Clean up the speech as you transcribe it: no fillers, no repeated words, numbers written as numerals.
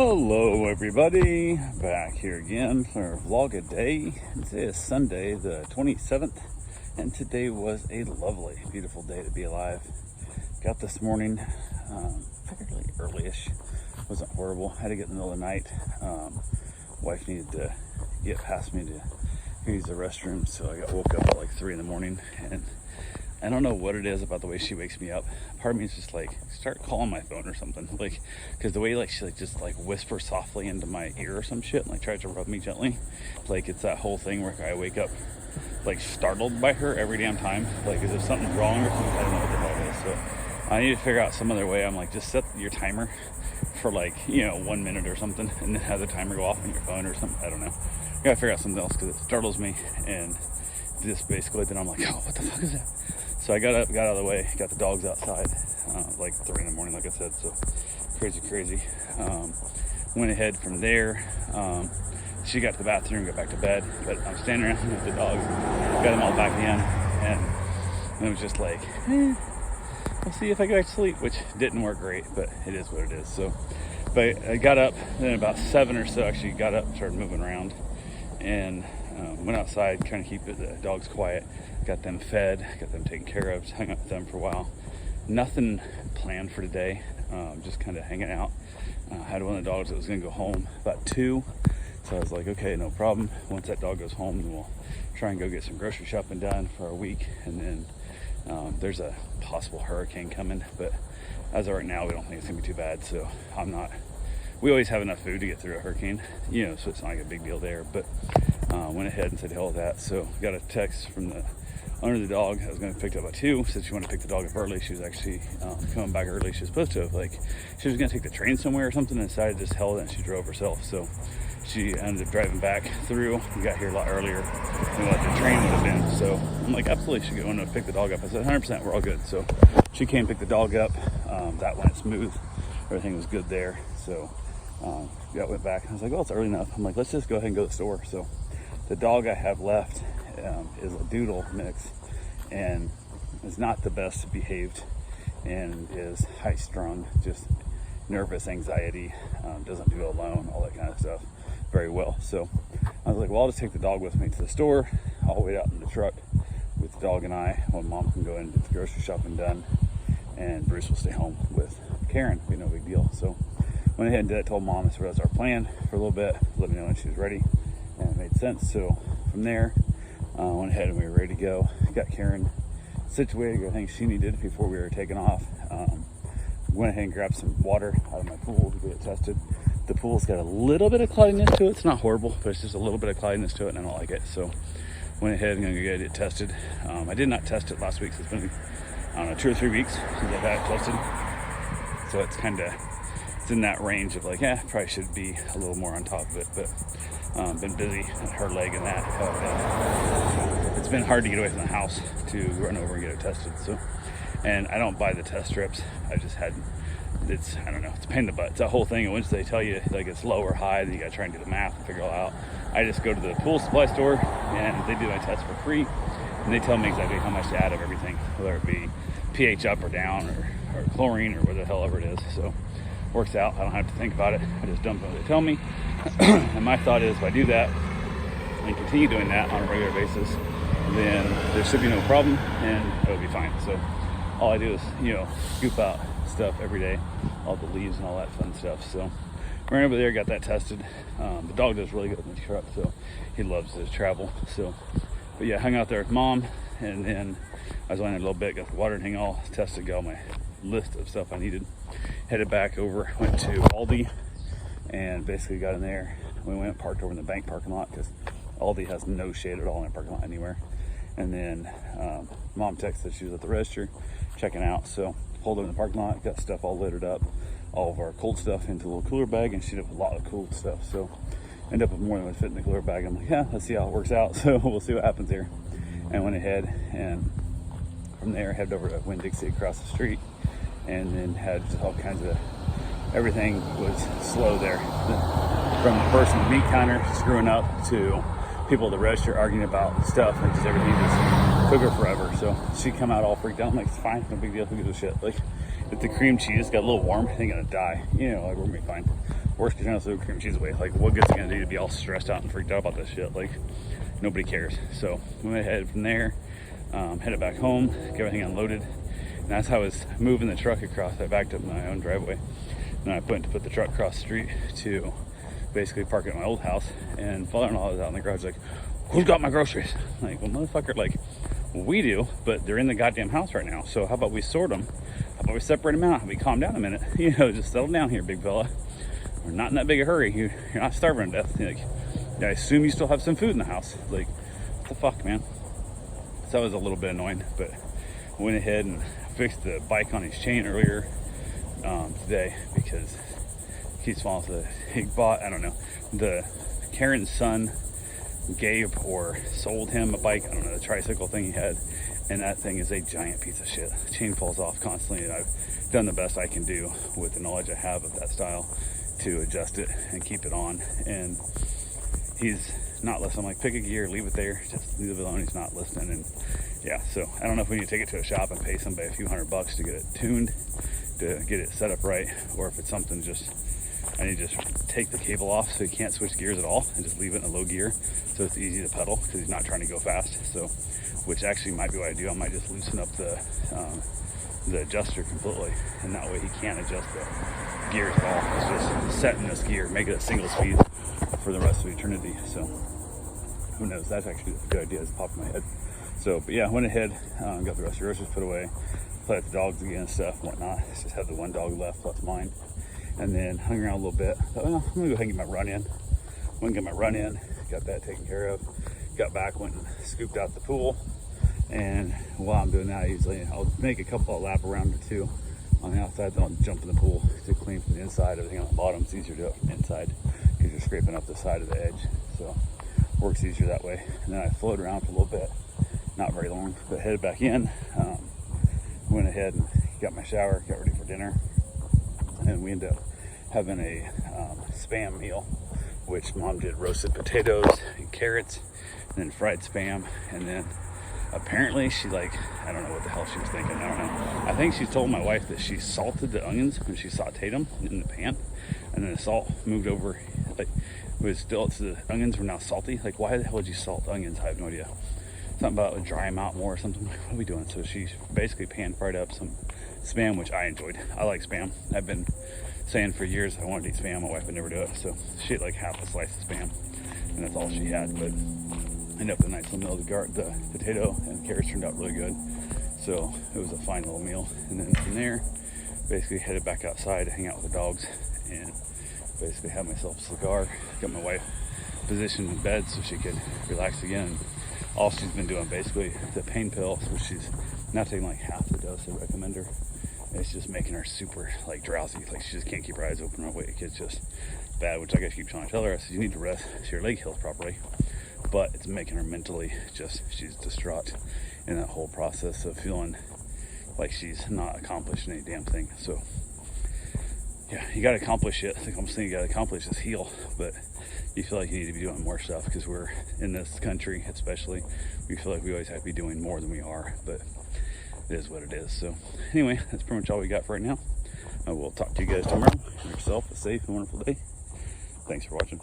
Hello everybody, back here again for vlog a day. Today is Sunday the 27th, and today was a lovely, beautiful day to be alive. Got this morning fairly early-ish, wasn't horrible. Had to get in the middle of the night. Wife needed to get past me to use the restroom, so I got woke up at like 3 in the morning, and I don't know what it is about the way she wakes me up. Part of me is just like, start calling my phone or something. Like, because the way like she like just like whispers softly into my ear or some shit and like tries to rub me gently. Like it's that whole thing where I wake up like startled by her every damn time. Like, is there something wrong or something? I don't know what the hell it is. So I need to figure out some other way. I'm like, just set your timer for like, 1 minute or something, and then have the timer go off on your phone or something. I don't know. I gotta figure out something else because it startles me, and just basically then I'm like, oh, what the fuck is that? So I got up, got out of the way, got the dogs outside, like 3 in the morning, like I said, so crazy. Went ahead from there. She got to the bathroom, got back to bed, but I'm standing around with the dogs, got them all back in, and it was just like, I'll see if I go to sleep, which didn't work great, but it is what it is. So, but I got up, then about 7 or so, actually got up, started moving around, and went outside trying to keep the dogs quiet, got them fed, got them taken care of, hung out with them for a while. Nothing planned for today, just kind of hanging out. Had one of the dogs that was going to go home about 2, so I was like, okay, no problem. Once that dog goes home, then we'll try and go get some grocery shopping done for our week, and then there's a possible hurricane coming, but as of right now, we don't think it's going to be too bad, so we always have enough food to get through a hurricane, so it's not like a big deal there, but went ahead and said hell with that. So got a text from the owner of the dog. I was going to pick up by 2, said she wanted to pick the dog up early. She was actually coming back early. She was supposed to have, she was going to take the train somewhere or something, and decided to just hell with it, and she drove herself. So she ended up driving back through. We got here a lot earlier than what the train would have been. So I'm like, absolutely, she going to pick the dog up. I said, 100%, we're all good. So she came pick the dog up. That went smooth. Everything was good there. So went back. I was like, well, it's early enough. I'm like, let's just go ahead and go to the store. So the dog I have left is a doodle mix, and is not the best behaved, and is high strung, just nervous, anxiety, doesn't do alone, all that kind of stuff very well. So I was like, well, I'll just take the dog with me to the store. I'll wait out in the truck with the dog and I while Mom can go in and get the grocery shopping done, and Bruce will stay home with Karen. Be no big deal. So went ahead and did it, told Mom this was our plan for a little bit, let me know when she was ready, and it made sense. So from there, went ahead and we were ready to go. Got Karen situated, everything she needed before we were taking off. Went ahead and grabbed some water out of my pool to get it tested. The pool's got a little bit of cloudiness to it. It's not horrible, but it's just a little bit of cloudiness to it, and I don't like it. So went ahead and gonna get it tested. I did not test it last week, so it's been, 2 or 3 weeks since I've had it tested. So it's it's in that range of like, probably should be a little more on top of it, but been busy at her leg and that. It's been hard to get away from the house to run over and get it tested. So, and I don't buy the test strips. I don't know, it's a pain in the butt. It's that whole thing. And once they tell you like it's low or high, then you gotta try and do the math and figure it all out. I just go to the pool supply store and they do my test for free, and they tell me exactly how much to add of everything, whether it be pH up or down or chlorine or whatever the hell ever it is. So works out. I don't have to think about it. I just dump what they tell me. And my thought is, if I do that and continue doing that on a regular basis, then there should be no problem and it'll be fine. So all I do is, scoop out stuff every day, all the leaves and all that fun stuff. So ran over there, got that tested. The dog does really good in the truck, so he loves to travel. So, but yeah, hung out there with Mom, and then I was laying there a little bit, got the water and thing all tested, got all my list of stuff I needed. Headed back over, went to Aldi, and basically got in there. We went parked over in the bank parking lot because Aldi has no shade at all in their parking lot anywhere. And then Mom texted she was at the register checking out, so pulled over in the parking lot, got stuff all littered up, all of our cold stuff into a little cooler bag, and she did a lot of cool stuff. So ended up with more than would fit in the cooler bag. I'm like, let's see how it works out. So we'll see what happens here. And went ahead and from there headed over to Winn-Dixie across the street, and then had just all kinds of, everything was slow there. From the person at the meat counter screwing up to people at the register arguing about stuff, and just everything just took her forever. So she come out all freaked out. I'm like, it's fine, no big deal, who gives a shit? Like, if the cream cheese got a little warm, it ain't gonna die. You know, like we're gonna be fine. Worst case scenario, throw cream cheese away. Like, what good's it gonna do to be all stressed out and freaked out about this shit? Like, nobody cares. So we went ahead from there, headed back home, get everything unloaded. And that's how I was moving the truck across. I backed up my own driveway. And I went to put the truck across the street to basically park it at my old house. And father-in-law was out in the garage like, who's got my groceries? I'm like, well, motherfucker, like, we do, but they're in the goddamn house right now. So how about we sort them? How about we separate them out? How about we calm down a minute? You know, just settle down here, big fella. We're not in that big a hurry. You're not starving to death. Like, I assume you still have some food in the house. Like, what the fuck, man? So that was a little bit annoying, but I went ahead and fixed the bike on his chain earlier today because he keeps falling to he bought, I don't know, the Karen's son gave or sold him a bike, I don't know, the tricycle thing he had, and that thing is a giant piece of shit. The chain falls off constantly, and I've done the best I can do with the knowledge I have of that style to adjust it and keep it on. And he's not listening. I'm like, pick a gear, leave it there, just leave it alone. He's not listening. And yeah, so I don't know if we need to take it to a shop and pay somebody a few $100 to get it tuned, to get it set up right, or if it's something just I need to just take the cable off so he can't switch gears at all and just leave it in a low gear so it's easy to pedal because he's not trying to go fast. So, which actually might be what I do. I might just loosen up the adjuster completely, and that way he can't adjust the gears at all. It's just set in this gear, make it a single speed for the rest of eternity. So who knows? That's actually a good idea. It's popped in my head. So, but yeah, I went ahead, got the rest of the groceries put away, played with the dogs again and stuff and whatnot. Just had the one dog left plus mine. And then hung around a little bit. Thought, well, I'm gonna go ahead and get my run in. Went and get my run in, got that taken care of. Got back, went and scooped out the pool. And while I'm doing that, usually I'll make a couple of lap around or two on the outside, then I'll jump in the pool to clean from the inside. Everything on the bottom, it's easier to do it from the inside because you're scraping up the side of the edge. So works easier that way. And then I floated around for a little bit, not very long, but headed back in. Went ahead and got my shower, got ready for dinner. And we ended up having a spam meal, which mom did roasted potatoes and carrots, and then fried spam. And then apparently she, like, I don't know what the hell she was thinking. I don't know. I think she told my wife that she salted the onions when she sauteed them in the pan, and then the salt moved over. Like, it was still, the onions were now salty. Like, why the hell would you salt onions? I have no idea. Something about dry them out more or something. Like, what are we doing? So she basically pan fried up some spam, which I enjoyed. I like spam. I've been saying for years I wanted to eat spam. My wife would never do it, so she ate like half a slice of spam, and that's all she had. But ended up with a nice little meal. The potato and carrots turned out really good, so it was a fine little meal. And then from there, basically headed back outside to hang out with the dogs, and basically had myself a cigar. Got my wife positioned in bed so she could relax again. All she's been doing basically the pain pills, which she's now taking like half the dose I recommend her. It's just making her super like drowsy. Like she just can't keep her eyes open or awake. It's just bad, which I gotta keep trying to tell her. I said, you need to rest so your leg heals properly. But it's making her mentally just, she's distraught in that whole process of feeling like she's not accomplishing any damn thing. So yeah, you gotta accomplish it. Like I'm saying, you gotta accomplish is heal, but you feel like you need to be doing more stuff because we're in this country, especially, we feel like we always have to be doing more than we are, but it is what it is. So anyway, that's pretty much all we got for right now. I will talk to you guys tomorrow. Have yourself a safe and wonderful day. Thanks for watching.